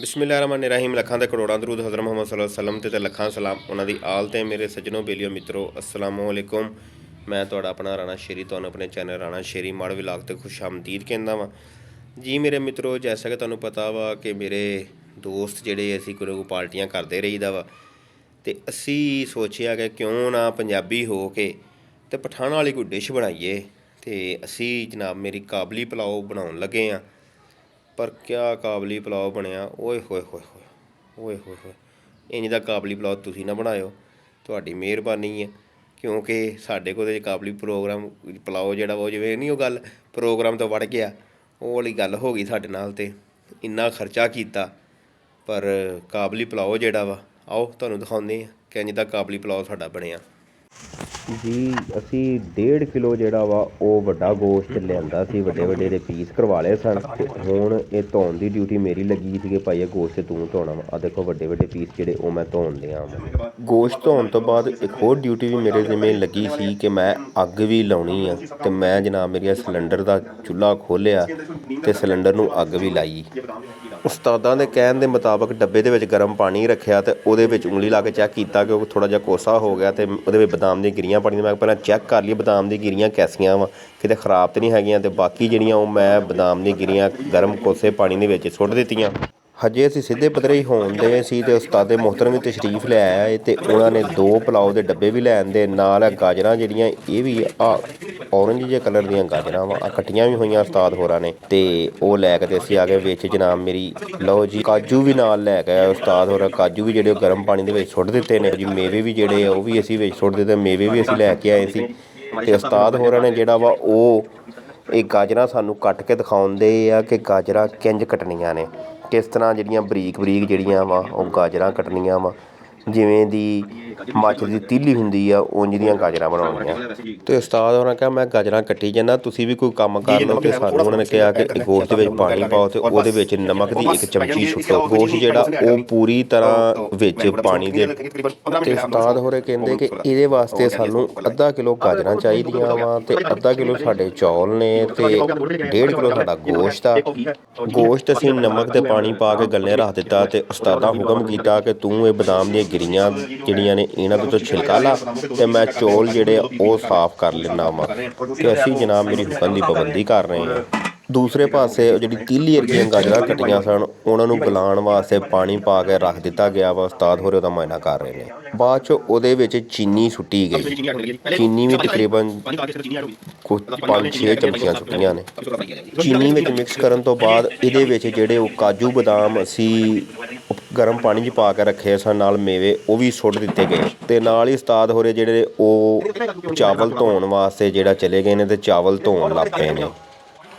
ਬਿਸਮਿਲ੍ਲਾਹਿਰਰਹਿਮਾਨਿਰਰਹੀਮ। ਲੱਖਾਂ ਤੇ ਕਰੋੜਾਂ ਦਰੂਦ ਹਜ਼ਰਤ ਮੁਹੰਮਦ ਸੱਲੱਲਾਹੁ ਅਲੈहि ਵਸੱਲਮ ਤੇ ਲੱਖਾਂ ਸਲਾਮ ਉਹਨਾਂ ਦੀ ਆਲ ਤੇ ਮੇਰੇ ਸੱਜਣੋ ਬੇਲੀਓ ਮਿੱਤਰੋ ਅਸਲਾਮੁ ਅਲੈਕੁਮ। ਮੈਂ ਤੁਹਾਡਾ ਆਪਣਾ ਰਾਣਾ ਸ਼ੇਰੀ ਤੁਹਾਨੂੰ ਆਪਣੇ ਚੈਨਲ ਰਾਣਾ ਸ਼ੇਰੀ ਮਾੜ ਵਿਲਾਗ ਤੇ ਖੁਸ਼ ਆਮਦੀਦ ਕਹਿੰਦਾ ਵਾਂ ਜੀ ਮੇਰੇ ਮਿੱਤਰੋ। ਜੈਸਾ ਕਿ ਤੁਹਾਨੂੰ ਪਤਾ ਵਾ ਕਿ ਮੇਰੇ ਦੋਸਤ ਜਿਹੜੇ ਅਸੀਂ ਕੋਈ ਪਾਰਟੀਆਂ ਕਰਦੇ ਰਹੀਦਾ ਵਾ ਅਤੇ ਅਸੀਂ ਸੋਚਿਆ ਕਿ ਕਿਉਂ ਨਾ ਪੰਜਾਬੀ ਹੋ ਕੇ ਅਤੇ ਪਠਾਣਾ ਵਾਲੀ ਕੋਈ ਡਿਸ਼ ਬਣਾਈਏ। ਅਤੇ ਅਸੀਂ ਜਨਾਬ ਮੇਰੀ ਕਾਬਲੀ ਪੁਲਾਓ ਬਣਾਉਣ ਲੱਗੇ ਹਾਂ। ਪਰ ਕਿਆ ਕਾਬਲੀ ਪੁਲਾਓ ਬਣਿਆ, ਓਏ ਹੋਏ ਹੋਏ ਹੋਏ ਓਏ ਹੋਏ ਹੋਏ। ਇੰਝ ਦਾ ਕਾਬਲੀ ਪੁਲਾਓ ਤੁਸੀਂ ਨਾ ਬਣਾਇਓ, ਤੁਹਾਡੀ ਮਿਹਰਬਾਨੀ ਹੈ। ਕਿਉਂਕਿ ਸਾਡੇ ਕੋਲ ਕਾਬਲੀ ਪੁਲਾਓ ਜਿਹੜਾ ਉਹ ਜਿਵੇਂ ਨਹੀਂ ਉਹ ਗੱਲ ਪ੍ਰੋਗਰਾਮ ਤੋਂ ਵੜ ਗਿਆ, ਉਹ ਵਾਲੀ ਗੱਲ ਹੋ ਗਈ ਸਾਡੇ ਨਾਲ। ਅਤੇ ਇੰਨਾ ਖਰਚਾ ਕੀਤਾ ਪਰ ਕਾਬਲੀ ਪੁਲਾਓ ਜਿਹੜਾ ਵਾ ਆਓ ਤੁਹਾਨੂੰ ਦਿਖਾਉਂਦੇ ਹਾਂ ਕਿ ਇੰਝ ਦਾ ਕਾਬਲੀ ਪੁਲਾਓ ਸਾਡਾ ਬਣਿਆ ਜੀ। ਅਸੀਂ 1.5 ਕਿਲੋ ਜਿਹੜਾ ਵਾ ਉਹ ਵੱਡਾ ਗੋਸ਼ਤ ਲਿਆਂਦਾ ਸੀ, ਵੱਡੇ ਵੱਡੇ ਦੇ ਪੀਸ ਕਰਵਾ ਲਏ ਸਨ। ਅਤੇ ਹੁਣ ਇਹ ਧੋਣ ਦੀ ਡਿਊਟੀ ਮੇਰੀ ਲੱਗੀ ਸੀ ਕਿ ਭਾਈ ਇਹ ਗੋਸ਼ਤ ਤੂੰ ਧੋਣਾ ਵਾ। ਆ ਦੇਖੋ ਵੱਡੇ ਵੱਡੇ ਪੀਸ ਜਿਹੜੇ ਉਹ ਮੈਂ ਧੋਣ ਦਿਆਂ ਵਾ। ਗੋਸ਼ਤ ਧੋਣ ਤੋਂ ਬਾਅਦ ਇੱਕ ਹੋਰ ਡਿਊਟੀ ਵੀ ਮੇਰੇ ਜਿਵੇਂ ਲੱਗੀ ਸੀ ਕਿ ਮੈਂ ਅੱਗ ਵੀ ਲਾਉਣੀ ਆ। ਅਤੇ ਮੈਂ ਜਨਾਬ ਮੇਰੀ ਸਿਲੰਡਰ ਦਾ ਚੁੱਲ੍ਹਾ ਖੋਲ੍ਹਿਆ ਅਤੇ ਸਿਲੰਡਰ ਨੂੰ ਅੱਗ ਵੀ ਲਾਈ। ਉਸਤਾਦਾਂ ਦੇ ਕਹਿਣ ਦੇ ਮੁਤਾਬਕ ਡੱਬੇ ਦੇ ਵਿੱਚ ਗਰਮ ਪਾਣੀ ਰੱਖਿਆ ਅਤੇ ਉਹਦੇ ਵਿੱਚ ਉਂਗਲੀ ਲਾ ਕੇ ਚੈੱਕ ਕੀਤਾ ਕਿ ਉਹ ਥੋੜ੍ਹਾ ਜਿਹਾ ਕੋਸਾ ਹੋ ਗਿਆ ਅਤੇ ਉਹਦੇ ਵਿੱਚ ਬਦਾਮ ਦੀਆਂ ਗਿਰੀਆਂ ਪਾਣੀਆਂ। ਮੈਂ ਪਹਿਲਾਂ ਚੈੱਕ ਕਰ ਲਈ ਬਦਾਮ ਦੀਆਂ ਗਿਰੀਆਂ ਕੈਸੀਆਂ ਵਾ, ਕਿਤੇ ਖ਼ਰਾਬ ਤਾਂ ਨਹੀਂ ਹੈਗੀਆਂ। ਅਤੇ ਬਾਕੀ ਜਿਹੜੀਆਂ ਉਹ ਮੈਂ ਬਦਾਮ ਦੀਆਂ ਗਿਰੀਆਂ ਗਰਮ ਕੋਸੇ ਪਾਣੀ ਦੇ ਵਿੱਚ ਸੁੱਟ ਦਿੱਤੀਆਂ। ਹਜੇ ਅਸੀਂ ਸਿੱਧੇ ਪੱਧਰੇ ਹੀ ਹੋਣ ਦੇ ਸੀ ਅਤੇ ਉਸਤਾਦ ਮੁਹਤਰਮ ਵੀ ਤਸ਼ਰੀਫ ਲੈ ਆਏ ਅਤੇ ਉਹਨਾਂ ਨੇ 2 ਪੁਲਾਓ ਦੇ ਡੱਬੇ ਵੀ ਲੈ ਆਂਦੇ ਨਾਲ। ਗਾਜਰਾਂ ਜਿਹੜੀਆਂ ਇਹ ਵੀ ਔਰੰਜ ਜਿਹੇ ਕਲਰ ਦੀਆਂ ਗਾਜਰਾਂ ਵਾ, ਕੱਟੀਆਂ ਵੀ ਹੋਈਆਂ ਉਸਤਾਦ ਹੋਰਾਂ ਨੇ। ਅਤੇ ਉਹ ਲੈ ਕੇ ਅਤੇ ਅਸੀਂ ਆ ਗਏ ਵਿੱਚ ਜਨਾਬ ਮੇਰੀ ਲਓ ਜੀ ਕਾਜੂ ਵੀ ਨਾਲ ਲੈ ਕੇ ਆਏ ਉਸਤਾਦ ਹੋਰਾਂ। ਕਾਜੂ ਵੀ ਜਿਹੜੇ ਉਹ ਗਰਮ ਪਾਣੀ ਦੇ ਵਿੱਚ ਸੁੱਟ ਦਿੱਤੇ ਨੇ ਜੀ। ਮੇਵੇ ਵੀ ਜਿਹੜੇ ਉਹ ਵੀ ਅਸੀਂ ਵਿੱਚ ਸੁੱਟ ਦਿੱਤੇ, ਮੇਵੇ ਵੀ ਅਸੀਂ ਲੈ ਕੇ ਆਏ ਸੀ। ਅਤੇ ਉਸਤਾਦ ਹੋਰਾਂ ਨੇ ਜਿਹੜਾ ਵਾ ਉਹ ਇਹ ਗਾਜਰਾਂ ਸਾਨੂੰ ਕੱਟ ਕੇ ਦਿਖਾਉਂਦੇ ਆ ਕਿ ਗਾਜਰਾਂ ਕਿੰਝ ਕੱਟਣੀਆਂ ਨੇ, ਕਿਸ ਤਰ੍ਹਾਂ ਜਿਹੜੀਆਂ ਬਰੀਕ ਬਰੀਕ ਜਿਹੜੀਆਂ ਵਾ ਉਹ ਗਾਜਰਾਂ ਕੱਟਣੀਆਂ ਵਾ। ਜਿਵੇਂ ਦੀ ਮੱਝ ਦੀ ਤੀਲੀ ਹੁੰਦੀ ਆ ਉਂਝ ਦੀਆਂ ਗਾਜਰਾਂ ਬਣਾਉਣੀਆਂ। ਅਤੇ ਉਸਤਾਦ ਹੋਰਾਂ ਕਿਹਾ ਮੈਂ ਗਾਜਰਾਂ ਕੱਟੀ ਜਾਂਦਾ, ਤੁਸੀਂ ਵੀ ਕੋਈ ਕੰਮ ਕਰ ਲਓ। ਅਤੇ ਸਾਨੂੰ ਉਹਨਾਂ ਨੇ ਕਿਹਾ ਕਿ ਗੋਸ਼ਤ ਦੇ ਵਿੱਚ ਪਾਣੀ ਪਾਓ ਅਤੇ ਉਹਦੇ ਵਿੱਚ ਨਮਕ ਦੀ 1 ਚਮਚੀ ਸੁੱਟੋ। ਗੋਸ਼ਤ ਜਿਹੜਾ ਉਹ ਪੂਰੀ ਤਰ੍ਹਾਂ ਵਿੱਚ ਪਾਣੀ ਦੇ। ਅਤੇ ਉਸਤਾਦ ਹੋਰੇ ਕਹਿੰਦੇ ਕਿ ਇਹਦੇ ਵਾਸਤੇ ਸਾਨੂੰ ਅੱਧਾ ਕਿਲੋ ਗਾਜਰਾਂ ਚਾਹੀਦੀਆਂ ਵਾ ਅਤੇ ਅੱਧਾ ਕਿਲੋ ਸਾਡੇ ਚੌਲ ਨੇ ਅਤੇ 1.5 ਕਿਲੋ ਸਾਡਾ ਗੋਸ਼ਤ ਆ। ਗੋਸ਼ਤ ਅਸੀਂ ਨਮਕ ਅਤੇ ਪਾਣੀ ਪਾ ਕੇ ਗੱਲੇ ਰੱਖ ਦਿੱਤਾ ਅਤੇ ਉਸਤਾਦਾਂ ਹੁਕਮ ਕੀਤਾ ਕਿ ਤੂੰ ਇਹ ਬਦਾਮ ਦੀਆਂ ਗਿਰੀਆਂ ਜਿਹੜੀਆਂ ਨੇ ਇਹਨਾਂ ਦੇ ਤੋਂ ਛਿਲਕਾ ਲਾ ਅਤੇ ਮੈਂ ਚੌਲ ਜਿਹੜੇ ਉਹ ਸਾਫ਼ ਕਰ ਲੈਂਦਾ ਵਾ। ਅਤੇ ਅਸੀਂ ਜਨਾਬ ਮੇਰੀ ਹੁਕਮ ਦੀ ਪਾਬੰਦੀ ਕਰ ਰਹੇ ਹਾਂ। ਦੂਸਰੇ ਪਾਸੇ ਜਿਹੜੀ ਤੀਲੀ ਵਰਗੀਆਂ ਗਾਜਰਾਂ ਕੱਟੀਆਂ ਸਨ ਉਹਨਾਂ ਨੂੰ ਗਲਾਉਣ ਵਾਸਤੇ ਪਾਣੀ ਪਾ ਕੇ ਰੱਖ ਦਿੱਤਾ ਗਿਆ ਵਾ। ਉਸਤਾਦ ਹੋਰੇ ਉਹਦਾ ਮੁਆਇਨਾ ਕਰ ਰਹੇ ਨੇ। ਬਾਅਦ 'ਚ ਉਹਦੇ ਵਿੱਚ ਚੀਨੀ ਸੁੱਟੀ ਗਈ। ਚੀਨੀ ਵੀ ਤਕਰੀਬਨ ਕੁਝ 5-6 ਚਮਚੀਆਂ ਸੁੱਟੀਆਂ ਨੇ। ਚੀਨੀ ਵਿੱਚ ਮਿਕਸ ਕਰਨ ਤੋਂ ਬਾਅਦ ਇਹਦੇ ਵਿੱਚ ਜਿਹੜੇ ਉਹ ਕਾਜੂ ਬਦਾਮ ਅਸੀਂ ਗਰਮ ਪਾਣੀ 'ਚ ਪਾ ਕੇ ਰੱਖੇ ਸਨ ਨਾਲ ਮੇਵੇ ਉਹ ਵੀ ਸੁੱਟ ਦਿੱਤੇ ਗਏ। ਅਤੇ ਨਾਲ ਹੀ ਉਸਤਾਦ ਹੋਰੇ ਜਿਹੜੇ ਉਹ ਚਾਵਲ ਧੋਣ ਵਾਸਤੇ ਜਿਹੜਾ ਚਲੇ ਗਏ ਨੇ ਅਤੇ ਚਾਵਲ ਧੋਣ ਲੱਗ ਪਏ ਨੇ।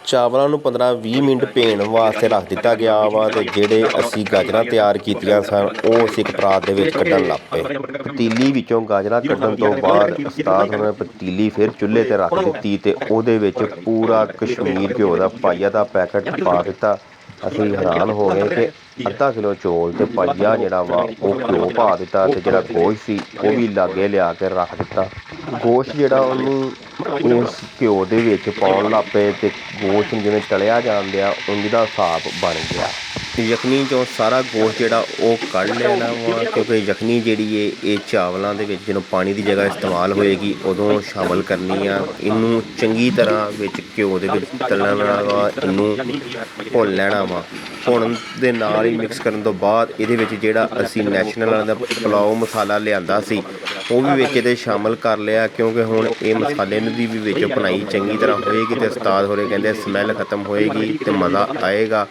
ਚਾਵਲਾਂ ਨੂੰ 15-20 ਮਿੰਟ ਭੇਣ ਵਾਸਤੇ ਰੱਖ ਦਿੱਤਾ ਗਿਆ ਵਾ। ਅਤੇ ਜਿਹੜੇ ਅਸੀਂ ਗਾਜਰਾਂ ਤਿਆਰ ਕੀਤੀਆਂ ਸਨ ਉਹ ਅਸੀਂ ਇੱਕ ਪਰਾਤ ਦੇ ਵਿੱਚ ਕੱਢਣ ਲੱਗ ਪਏ। ਪਤੀਲੀ ਵਿੱਚੋਂ ਗਾਜਰਾਂ ਕੱਢਣ ਤੋਂ ਬਾਅਦ ਉਸਤਾਦ ਹੋਰਾਂ ਨੇ ਪਤੀਲੀ ਫਿਰ ਚੁੱਲ੍ਹੇ 'ਤੇ ਰੱਖ ਦਿੱਤੀ ਅਤੇ ਉਹਦੇ ਵਿੱਚ ਪੂਰਾ ਕਸ਼ਮੀਰ ਘਿਓ ਦਾ ਪਾਈਆ ਦਾ ਪੈਕਟ ਪਾ ਦਿੱਤਾ। ਅਸੀਂ ਹੈਰਾਨ ਹੋ ਗਏ ਕਿ ਅੱਧਾ ਕਿਲੋ ਚੌਲ ਅਤੇ ਪਾਈਆ ਜਿਹੜਾ ਵਾ ਉਹ ਘਿਓ ਪਾ ਦਿੱਤਾ ਅਤੇ ਜਿਹੜਾ ਗੋਸ਼ਤ ਸੀ ਉਹ ਵੀ ਲਾਗੇ ਲਿਆ ਕੇ ਰੱਖ ਦਿੱਤਾ। ਗੋਸ਼ਤ ਜਿਹੜਾ ਉਹਨੂੰ ਉਸ ਘਿਓ ਦੇ ਵਿੱਚ ਪਾਉਣ ਲੱਗ ਪਏ ਅਤੇ ਗੋਸ਼ਤ ਨੂੰ ਜਿਵੇਂ ਤਲਿਆ ਜਾਣ ਡਿਆ ਉਂਝ ਦਾ ਹਿਸਾਬ ਬਣ ਗਿਆ। ਯਖਨੀ 'ਚੋਂ ਸਾਰਾ ਗੋਸ਼ਤ ਜਿਹੜਾ ਉਹ ਕੱਢ ਲੈਣਾ ਵਾ ਕਿਉਂਕਿ ਯਖਨੀ ਜਿਹੜੀ ਹੈ ਇਹ ਚਾਵਲਾਂ ਦੇ ਵਿੱਚ ਜਦੋਂ ਪਾਣੀ ਦੀ ਜਗ੍ਹਾ ਇਸਤੇਮਾਲ ਹੋਏਗੀ ਉਦੋਂ ਸ਼ਾਮਲ ਕਰਨੀ ਆ। ਇਹਨੂੰ ਚੰਗੀ ਤਰ੍ਹਾਂ ਵਿੱਚ ਘਿਓ ਦੇ ਵਿੱਚ ਤਲਣਾ ਵਾ, ਇਹਨੂੰ ਭੁੰਨ ਲੈਣਾ ਵਾ। ਭੁੰਨਣ ਦੇ ਨਾਲ ਹੀ ਮਿਕਸ ਕਰਨ ਤੋਂ ਬਾਅਦ ਇਹਦੇ ਵਿੱਚ ਜਿਹੜਾ ਅਸੀਂ ਨੈਸ਼ਨਲ ਦਾ ਪੁਲਾਓ ਮਸਾਲਾ ਲਿਆਂਦਾ ਸੀ ਉਹ ਵੀ ਵਿੱਚ ਇਹਦੇ ਸ਼ਾਮਲ ਕਰ ਲਿਆ। ਕਿਉਂਕਿ ਹੁਣ ਇਹ ਮਸਾਲੇ ਦੀ ਵੀ ਵਿੱਚ ਭੁਨਾਈ ਚੰਗੀ ਤਰ੍ਹਾਂ ਹੋਏਗੀ ਅਤੇ ਉਸਤਾਦ ਹੋਰੇ ਕਹਿੰਦੇ ਸਮੈਲ ਖਤਮ ਹੋਏਗੀ ਅਤੇ ਮਜ਼ਾ ਆਏਗਾ।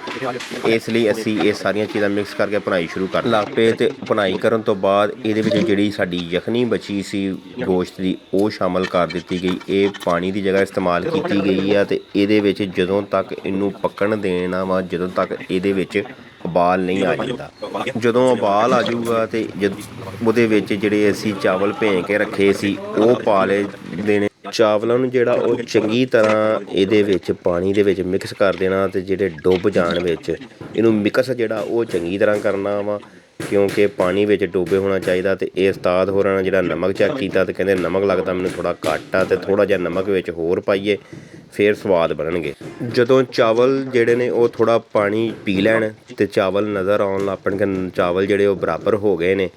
ਇਸ ਲਈ ਅਸੀਂ ਇਹ ਸਾਰੀਆਂ ਚੀਜ਼ਾਂ ਮਿਕਸ ਕਰਕੇ ਭੁਨਾਈ ਸ਼ੁਰੂ ਕਰ ਲੱਗ ਪਏ। ਅਤੇ ਭੁਨਾਈ ਕਰਨ ਤੋਂ ਬਾਅਦ ਇਹਦੇ ਵਿੱਚ ਜਿਹੜੀ ਸਾਡੀ ਯਖਨੀ ਬਚੀ ਸੀ ਗੋਸ਼ਤ ਦੀ ਉਹ ਸ਼ਾਮਲ ਕਰ ਦਿੱਤੀ ਗਈ। ਇਹ ਪਾਣੀ ਦੀ ਜਗ੍ਹਾ ਇਸਤੇਮਾਲ ਕੀਤੀ ਗਈ ਆ। ਅਤੇ ਇਹਦੇ ਵਿੱਚ ਜਦੋਂ ਤੱਕ ਇਹਨੂੰ ਪੱਕਣ ਦੇਣਾ ਵਾ ਜਦੋਂ ਤੱਕ ਇਹਦੇ ਵਿੱਚ ਉਬਾਲ ਨਹੀਂ ਆ ਜਾਂਦਾ। ਜਦੋਂ ਉਬਾਲ ਆ ਜਾਊਗਾ ਅਤੇ ਉਹਦੇ ਵਿੱਚ ਜਿਹੜੇ ਅਸੀਂ ਚਾਵਲ ਭੇਂ ਕੇ ਰੱਖੇ ਸੀ ਉਹ ਪਾ ਲਏ ਦੇਣੇ। ਚਾਵਲਾਂ ਨੂੰ ਜਿਹੜਾ ਉਹ ਚੰਗੀ ਤਰ੍ਹਾਂ ਇਹਦੇ ਵਿੱਚ ਪਾਣੀ ਦੇ ਵਿੱਚ ਮਿਕਸ ਕਰ ਦੇਣਾ ਅਤੇ ਜਿਹੜੇ ਡੁੱਬ ਜਾਣ ਵਿੱਚ ਇਹਨੂੰ ਮਿਕਸ ਜਿਹੜਾ ਉਹ ਚੰਗੀ ਤਰ੍ਹਾਂ ਕਰਨਾ ਵਾ ਕਿਉਂਕਿ ਪਾਣੀ ਵਿੱਚ ਡੋਬੇ ਹੋਣਾ ਚਾਹੀਦਾ। ਅਤੇ ਇਹ ਉਸਤਾਦ ਹੋਰਾਂ ਨੇ ਜਿਹੜਾ ਨਮਕ ਚੈੱਕ ਕੀਤਾ ਅਤੇ ਕਹਿੰਦੇ ਨਮਕ ਲੱਗਦਾ ਮੈਨੂੰ ਥੋੜ੍ਹਾ ਘੱਟ ਆ ਅਤੇ ਥੋੜ੍ਹਾ ਜਿਹਾ ਨਮਕ ਵਿੱਚ ਹੋਰ ਪਾਈਏ। ਫਿਰ ਸਵਾਦ ਬਣਨਗੇ। ਜਦੋਂ ਚਾਵਲ ਜਿਹੜੇ ਨੇ ਉਹ ਥੋੜ੍ਹਾ ਪਾਣੀ ਪੀ ਲੈਣ ਅਤੇ ਚਾਵਲ ਨਜ਼ਰ ਆਉਣ ਲੱਗ ਪੈਣ ਕਿ ਚਾਵਲ ਜਿਹੜੇ ਉਹ ਬਰਾਬਰ ਹੋ ਗਏ ਨੇ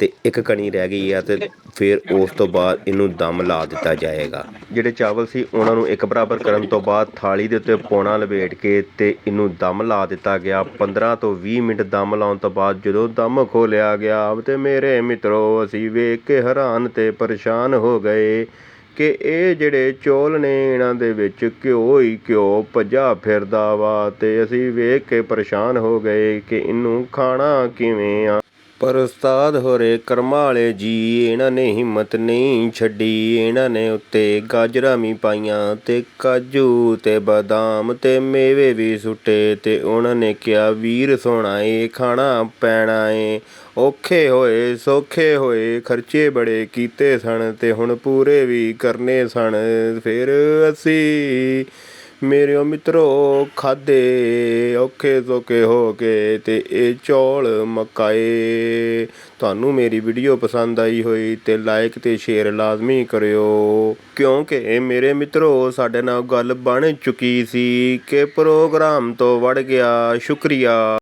ਅਤੇ ਇੱਕ ਕਣੀ ਰਹਿ ਗਈ ਆ, ਅਤੇ ਫਿਰ ਉਸ ਤੋਂ ਬਾਅਦ ਇਹਨੂੰ ਦਮ ਲਾ ਦਿੱਤਾ ਜਾਏਗਾ। ਜਿਹੜੇ ਚਾਵਲ ਸੀ ਉਹਨਾਂ ਨੂੰ ਇੱਕ ਬਰਾਬਰ ਕਰਨ ਤੋਂ ਬਾਅਦ ਥਾਲੀ ਦੇ ਉੱਤੇ ਪੌਣਾ ਲਪੇਟ ਕੇ ਅਤੇ ਇਹਨੂੰ ਦਮ ਲਾ ਦਿੱਤਾ ਗਿਆ। 15 ਤੋਂ 20 ਮਿੰਟ ਦਮ ਲਾਉਣ ਤੋਂ ਬਾਅਦ ਜਦੋਂ ਦਮ ਖੋਲ੍ਹਿਆ ਗਿਆ ਅਤੇ ਮੇਰੇ ਮਿੱਤਰੋ ਅਸੀਂ ਵੇਖ ਕੇ ਹੈਰਾਨ ਅਤੇ ਪਰੇਸ਼ਾਨ ਹੋ ਗਏ ਕਿ ਇਹ ਜਿਹੜੇ ਚੌਲ ਨੇ ਇਹਨਾਂ ਦੇ ਵਿੱਚ ਘਿਓ ਹੀ ਘਿਓ ਭੱਜਾ ਫਿਰਦਾ ਵਾ, ਅਤੇ ਅਸੀਂ ਵੇਖ ਕੇ ਪਰੇਸ਼ਾਨ ਹੋ ਗਏ ਕਿ ਇਹਨੂੰ ਖਾਣਾ ਕਿਵੇਂ ਆ। ਪਰ ਉਸਤਾਦ ਹੋਰੇ ਕਰਮਾਂ ਵਾਲੇ ਜੀ, ਇਹਨਾਂ ਨੇ ਹਿੰਮਤ ਨਹੀਂ ਛੱਡੀ। ਇਹਨਾਂ ਨੇ ਉੱਤੇ ਗਾਜਰਾਂ ਵੀ ਪਾਈਆਂ ਅਤੇ ਕਾਜੂ ਅਤੇ ਬਦਾਮ ਅਤੇ ਮੇਵੇ ਵੀ ਸੁੱਟੇ, ਅਤੇ ਉਹਨਾਂ ਨੇ ਕਿਹਾ ਵੀਰ ਸੋਹਣਾ ਏ ਖਾਣਾ ਪੈਣਾ ਏ। ਔਖੇ ਹੋਏ ਸੌਖੇ ਹੋਏ ਖਰਚੇ ਬੜੇ ਕੀਤੇ ਸਨ ਅਤੇ ਹੁਣ ਪੂਰੇ ਵੀ ਕਰਨੇ ਸਨ। ਫਿਰ ਅਸੀਂ ਮੇਰੇ ਮਿੱਤਰੋ ਖਾਧੇ ਔਖੇ ਸੌਖੇ ਹੋ ਕੇ ਅਤੇ ਇਹ ਚੌਲ ਮਕਾਏ। ਤੁਹਾਨੂੰ ਮੇਰੀ ਵੀਡੀਓ ਪਸੰਦ ਆਈ ਹੋਈ ਤੇ ਲਾਈਕ ਅਤੇ ਸ਼ੇਅਰ ਲਾਜ਼ਮੀ ਕਰਿਓ, ਕਿਉਂਕਿ ਮੇਰੇ ਮਿੱਤਰੋ ਸਾਡੇ ਨਾਲ ਗੱਲ ਬਣ ਚੁੱਕੀ ਸੀ ਕਿ ਪ੍ਰੋਗਰਾਮ ਤੋਂ ਵੜ ਗਿਆ। ਸ਼ੁਕਰੀਆ।